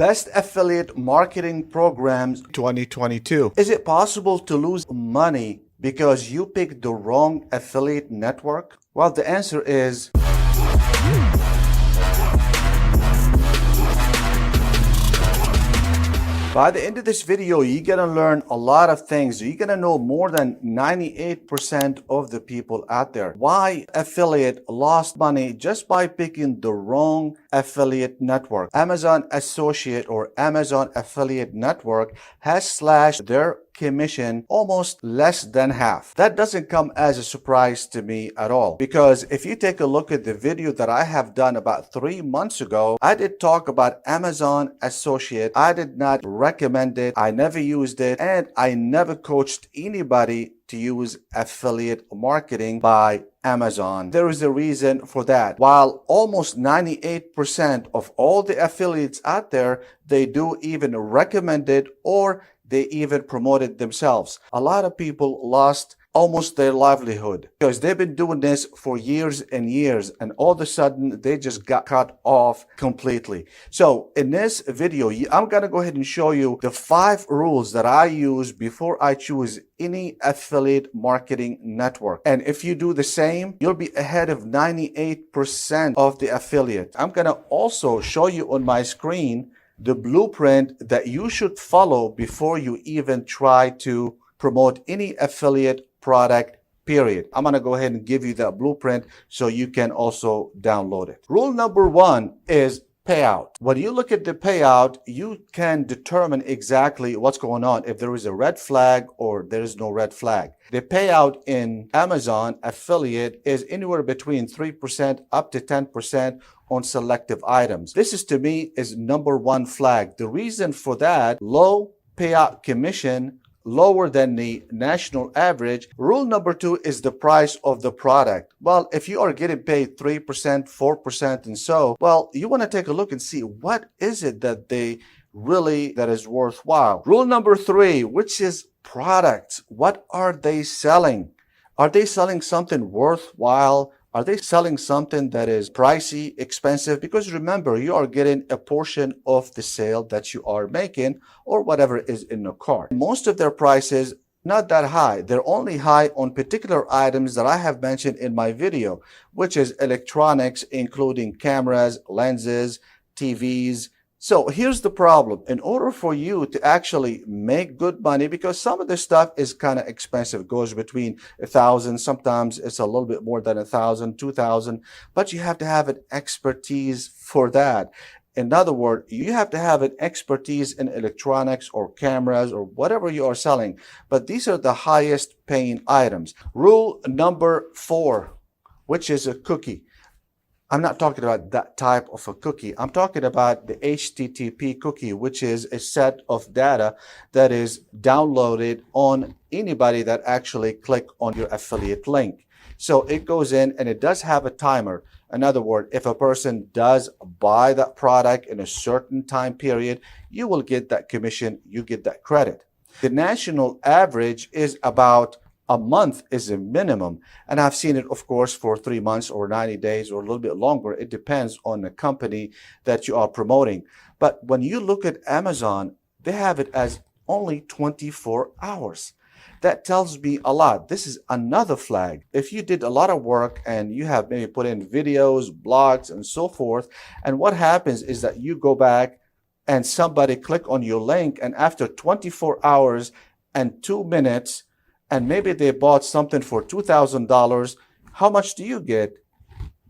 Best Affiliate Marketing Programs 2022. Is it possible to lose money because you picked the wrong affiliate network? Well, the answer is by the end of this video, you're gonna learn a lot of things. You're gonna know more than 98% of the people out there why affiliate lost money just by picking the wrong affiliate network. Amazon Associate or Amazon Affiliate Network has slashed their commission almost less than half. That doesn't come as a surprise to me at all, because if you take a look at the video that I have done about 3 months ago, I did talk about Amazon Associate. I did not recommend it, I never used it, and I never coached anybody to use affiliate marketing by Amazon. There is a reason for that. While almost 98% of all the affiliates out there, they do even recommend it or they even promote it themselves. A lot of people lost almost their livelihood because they've been doing this for years and years, and all of a sudden they just got cut off completely. So in this video, I'm gonna go ahead and show you the 5 rules that I use before I choose any affiliate marketing network. And if you do the same, you'll be ahead of 98% of the affiliate. I'm gonna also show you on my screen the blueprint that you should follow before you even try to promote any affiliate product, period. I'm going to go ahead and give you that blueprint so you can also download it. Rule number 1 is payout. When you look at the payout, you can determine exactly what's going on, if there is a red flag or there is no red flag. The payout in Amazon affiliate is anywhere between 3% up to 10% on selective items. This is, to me, is number 1 flag. The reason for that: low payout commission, lower than the national average. Rule number 2 is the price of the product. Well, if you are getting paid 3%, 4%, and so, well, you want to take a look and see what is it that that is worthwhile. Rule number 3, which is products. What are they selling? Are they selling something worthwhile? Are they selling something that is pricey, expensive? Because remember, you are getting a portion of the sale that you are making or whatever is in the cart. Most of their prices not that high. They're only high on particular items that I have mentioned in my video, which is electronics, including cameras, lenses, TVs. So here's the problem. In order for you to actually make good money, because some of this stuff is kind of expensive, goes between $1,000, sometimes it's a little bit more than $1,000, $2,000, but you have to have an expertise for that. In other words, you have to have an expertise in electronics or cameras or whatever you are selling, but these are the highest paying items. Rule number 4, which is a cookie. I'm not talking about that type of a cookie. I'm talking about the HTTP cookie, which is a set of data that is downloaded on anybody that actually click on your affiliate link. So it goes in and it does have a timer. In other words, if a person does buy that product in a certain time period, you will get that commission, you get that credit. The national average is about a month is a minimum. And I've seen it, of course, for 3 months or 90 days or a little bit longer. It depends on the company that you are promoting. But when you look at Amazon, they have it as only 24 hours. That tells me a lot. This is another flag. If you did a lot of work and you have maybe put in videos, blogs, and so forth, and what happens is that you go back and somebody click on your link, and after 24 hours and 2 minutes, and maybe they bought something for $2,000, how much do you get?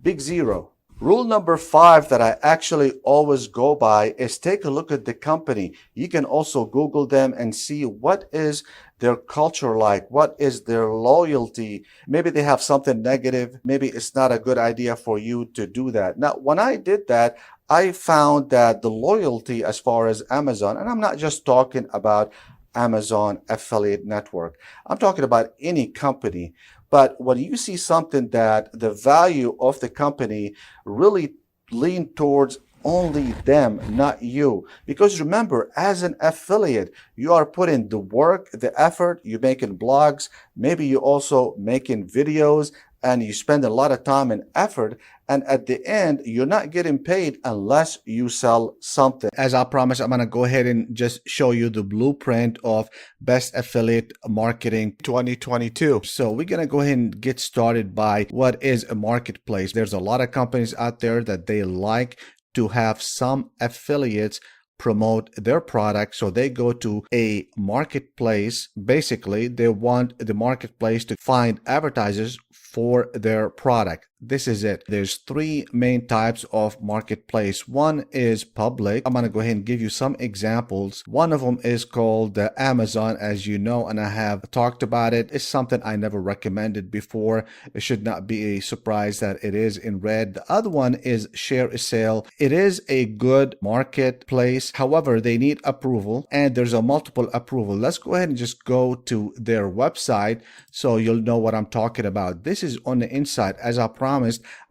Big zero. Rule number 5 that I actually always go by is take a look at the company. You can also Google them and see what is their culture like, what is their loyalty. Maybe they have something negative. Maybe it's not a good idea for you to do that. Now, when I did that, I found that the loyalty as far as Amazon, and I'm not just talking about Amazon Affiliate Network, I'm talking about any company. But when you see something that the value of the company really lean towards only them, not you. Because remember, as an affiliate, you are putting the work, the effort, you're making blogs, maybe you're also making videos, and you spend a lot of time and effort, and at the end you're not getting paid unless you sell something. As I promised, I'm going to go ahead and just show you the blueprint of Best Affiliate Marketing 2022. So we're going to go ahead and get started by what is a marketplace. There's a lot of companies out there that they like to have some affiliates promote their product, so they go to a marketplace. Basically, they want the marketplace to find advertisers for their product. This is it. There's three main types of marketplace. One is public. I'm going to go ahead and give you some examples. One of them is called Amazon, as you know, and I have talked about it. It's something I never recommended before. It should not be a surprise that it is in red. The other one is ShareASale. It is a good marketplace. However, they need approval, and there's a multiple approval. Let's go ahead and just go to their website so you'll know what I'm talking about. This is on the inside. As I promised,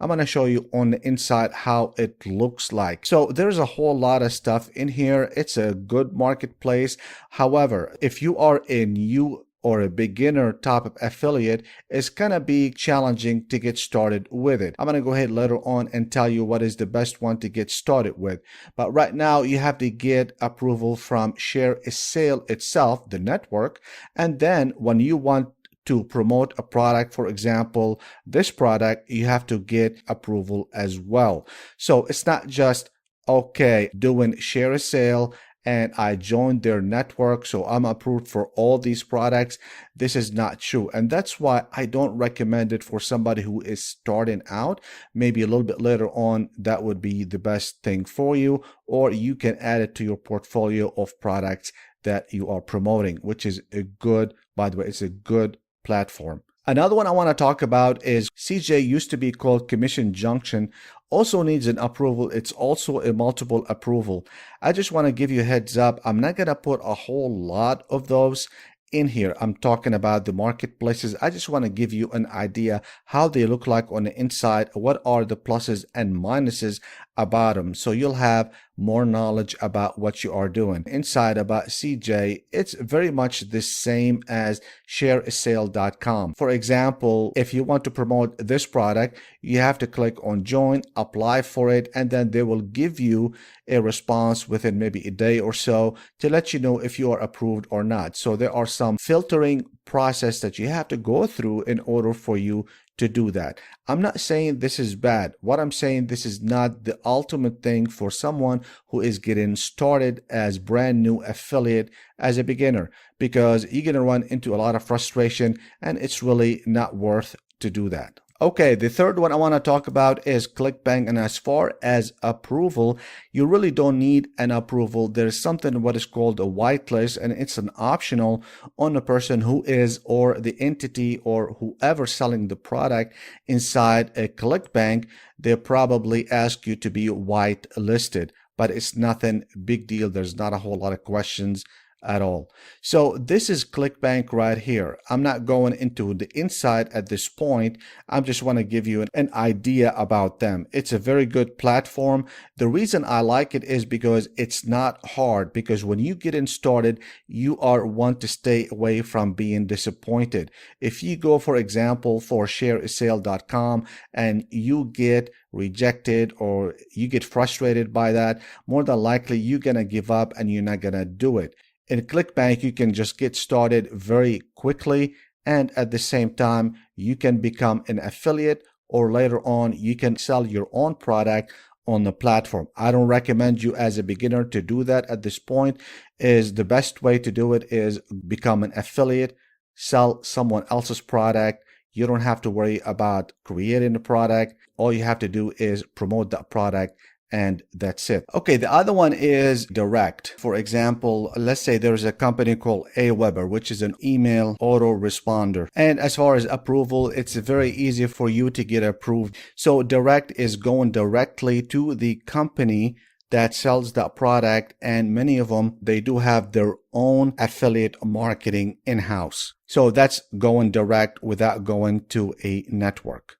I'm going to show you on the inside how it looks like. So there's a whole lot of stuff in here. It's a good marketplace. However, if you are a new or a beginner type of affiliate, it's gonna be challenging to get started with it. I'm gonna go ahead later on and tell you what is the best one to get started with. But right now you have to get approval from ShareASale itself, the network, and then when you want to promote a product, for example, this product, you have to get approval as well. So it's not just, okay, doing ShareASale and I joined their network, so I'm approved for all these products. This is not true. And that's why I don't recommend it for somebody who is starting out. Maybe a little bit later on, that would be the best thing for you, or you can add it to your portfolio of products that you are promoting, which is a good, by the way, it's a good platform. Another one I want to talk about is CJ, used to be called Commission Junction, also needs an approval. It's also a multiple approval. I just want to give you a heads up. I'm not going to put a whole lot of those in here. I'm talking about the marketplaces. I just want to give you an idea how they look like on the inside, what are the pluses and minuses about them, so you'll have more knowledge about what you are doing. Inside about CJ, it's very much the same as ShareASale.com. For example, if you want to promote this product, you have to click on join, apply for it, and then they will give you a response within maybe a day or so to let you know if you are approved or not. So there are some filtering process that you have to go through in order for you to do that. I'm not saying this is bad. What I'm saying, this is not the ultimate thing for someone who is getting started as brand new affiliate as a beginner, because you're going to run into a lot of frustration and it's really not worth to do that. Okay, the third one I want to talk about is ClickBank, and as far as approval, you really don't need an approval. There's something what is called a whitelist, and it's an optional on the person who is, or the entity, or whoever selling the product inside a ClickBank. They probably ask you to be whitelisted, but it's nothing big deal. There's not a whole lot of questions at all. So this is ClickBank right here. I'm not going into the inside at this point. I just want to give you an idea about them. It's a very good platform. The reason I like it is because it's not hard, because when you get in started, you want to stay away from being disappointed. If you go, for example, for ShareASale.com and you get rejected or you get frustrated by that, more than likely you're going to give up and you're not going to do it. In ClickBank, you can just get started very quickly, and at the same time, you can become an affiliate, or later on, you can sell your own product on the platform. I don't recommend you as a beginner to do that at this point. Is the best way to do it is become an affiliate, sell someone else's product. You don't have to worry about creating the product. All you have to do is promote that product, and that's it. Okay, the other one is direct. For example, let's say there's a company called Aweber, which is an email autoresponder. And as far as approval, it's very easy for you to get approved. So direct is going directly to the company that sells that product, and many of them, they do have their own affiliate marketing in-house. So that's going direct without going to a network.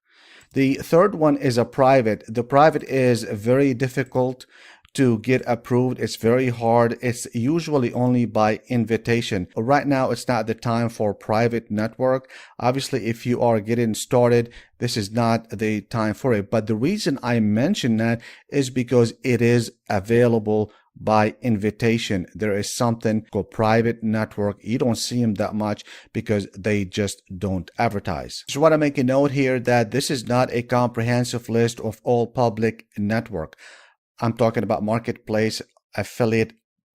The third one is a private. The private is very difficult to get approved. It's very hard. It's usually only by invitation. Right now, it's not the time for private network. Obviously, if you are getting started, this is not the time for it. But the reason I mention that is because it is available by invitation. There is something called private network. You don't see them that much because they just don't advertise. Just want to make a note here that this is not a comprehensive list of all public network. I'm talking about marketplace, affiliate,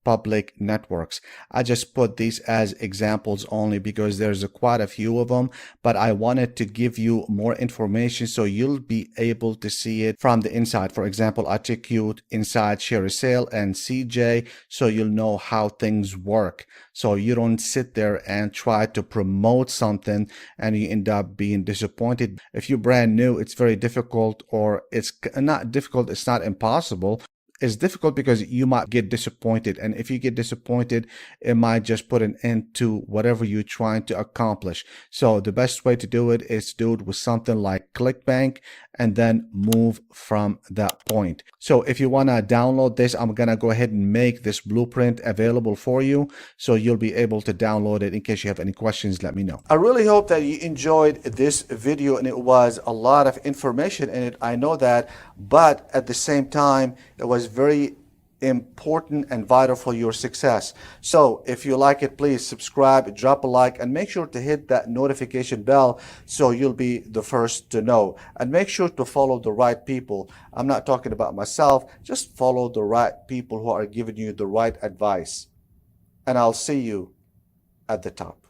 public networks. I just put these as examples only because there's quite a few of them, but I wanted to give you more information so you'll be able to see it from the inside. For example, I took you inside ShareASale and CJ so you'll know how things work. So you don't sit there and try to promote something and you end up being disappointed. If you're brand new, it's very difficult, or it's not difficult, it's not impossible. It's difficult because you might get disappointed, and if you get disappointed, it might just put an end to whatever you're trying to accomplish. So the best way to do it is to do it with something like ClickBank and then move from that point. So if you want to download this, I'm going to go ahead and make this blueprint available for you so you'll be able to download it. In case you have any questions, let me know. I really hope that you enjoyed this video, and it was a lot of information in it. I know that, but at the same time, it was very important and vital for your success. So if you like it, please subscribe, drop a like, and make sure to hit that notification bell so you'll be the first to know. And make sure to follow the right people. I'm not talking about myself, just follow the right people who are giving you the right advice. And I'll see you at the top.